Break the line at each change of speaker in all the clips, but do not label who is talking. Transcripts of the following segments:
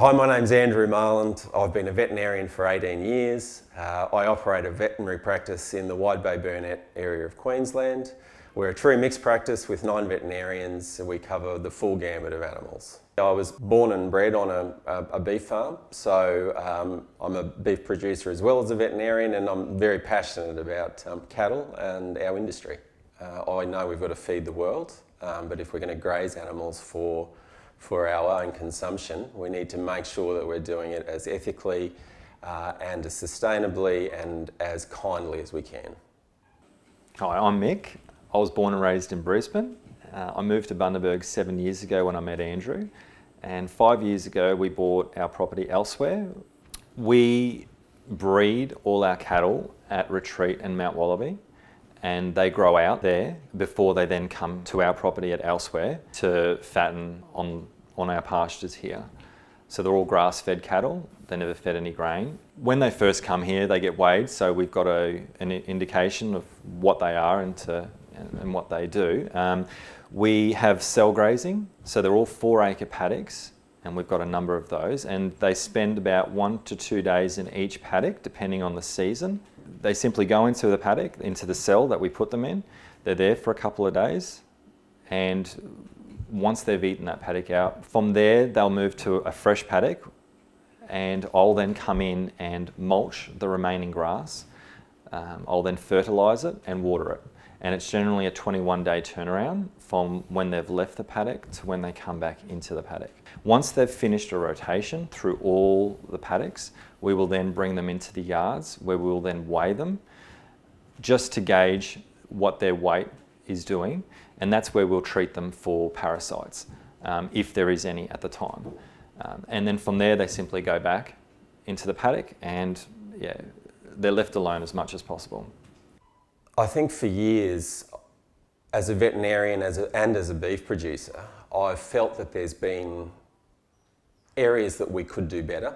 Hi, my name's Andrew Marland. I've been a veterinarian for 18 years. I operate a veterinary practice in the Wide Bay Burnett area of Queensland. We're a true mixed practice with 9 veterinarians and we cover the full gamut of animals. I was born and bred on a beef farm, so I'm a beef producer as well as a veterinarian, and I'm very passionate about cattle and our industry. I know we've got to feed the world, but if we're going to graze animals for our own consumption, we need to make sure that we're doing it as ethically and as sustainably and as kindly as we can.
Hi, I'm Mick. I was born and raised in Brisbane. I moved to Bundaberg 7 years ago when I met Andrew, and 5 years ago we bought our property elsewhere. We breed all our cattle at Retreat and Mount Wallaby, and they grow out there before they then come to our property at elsewhere to fatten on our pastures here. So they're all grass-fed cattle, they never fed any grain. When they first come here, they get weighed, so we've got an indication of what they are and what they do. We have cell grazing, so they're all 4-acre paddocks, and we've got a number of those, and they spend about 1 to 2 days in each paddock, depending on the season. They simply go into the paddock, into the cell that we put them in. They're there for a couple of days, and once they've eaten that paddock out, from there they'll move to a fresh paddock, and I'll then come in and mulch the remaining grass. I'll then fertilise it and water it. And it's generally a 21-day turnaround from when they've left the paddock to when they come back into the paddock. Once they've finished a rotation through all the paddocks, we will then bring them into the yards where we will then weigh them just to gauge what their weight is doing, and that's where we'll treat them for parasites, if there is any at the time. And then from there they simply go back into the paddock, and yeah, they're left alone as much as possible.
I think for years, as a veterinarian and as a beef producer, I've felt that there's been areas that we could do better,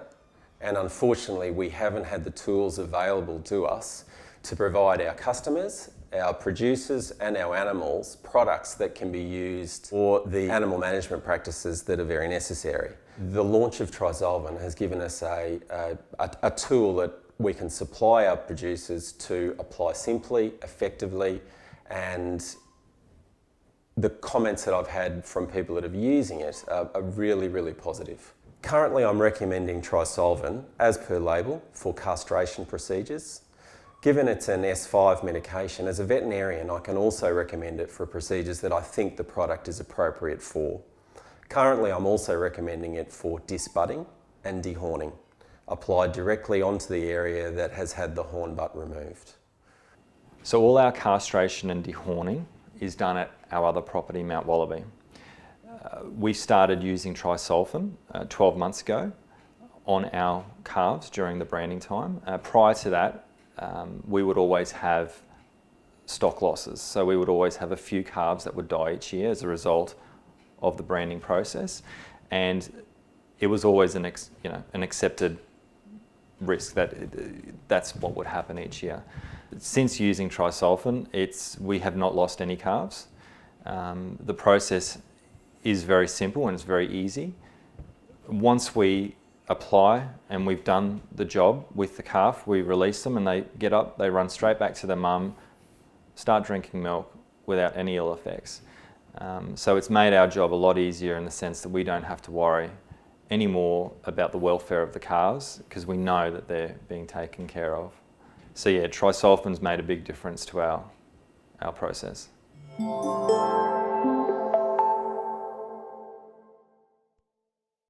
and unfortunately we haven't had the tools available to us to provide our customers, our producers and our animals products that can be used for the animal management practices that are very necessary. The launch of Tri-Solfen has given us a tool that we can supply our producers to apply simply, effectively, and the comments that I've had from people that are using it are really, really positive. Currently I'm recommending Tri-Solfen as per label for castration procedures. Given it's an S5 medication, as a veterinarian I can also recommend it for procedures that I think the product is appropriate for. Currently I'm also recommending it for disbudding and dehorning, applied directly onto the area that has had the horn butt removed.
So all our castration and dehorning is done at our other property, Mount Wallaby. We started using Tri-Solfen 12 months ago on our calves during the branding time. Prior to that, we would always have stock losses. So we would always have a few calves that would die each year as a result of the branding process. And it was always an accepted risk that's what would happen each year. Since using Tri-Solfen, we have not lost any calves. The process is very simple and it's very easy. Once we apply and we've done the job with the calf, we release them and they get up, they run straight back to the mum, start drinking milk without any ill effects. So it's made our job a lot easier in the sense that we don't have to worry anymore about the welfare of the calves because we know that they're being taken care of. So yeah, Tri-Solfen's made a big difference to our process.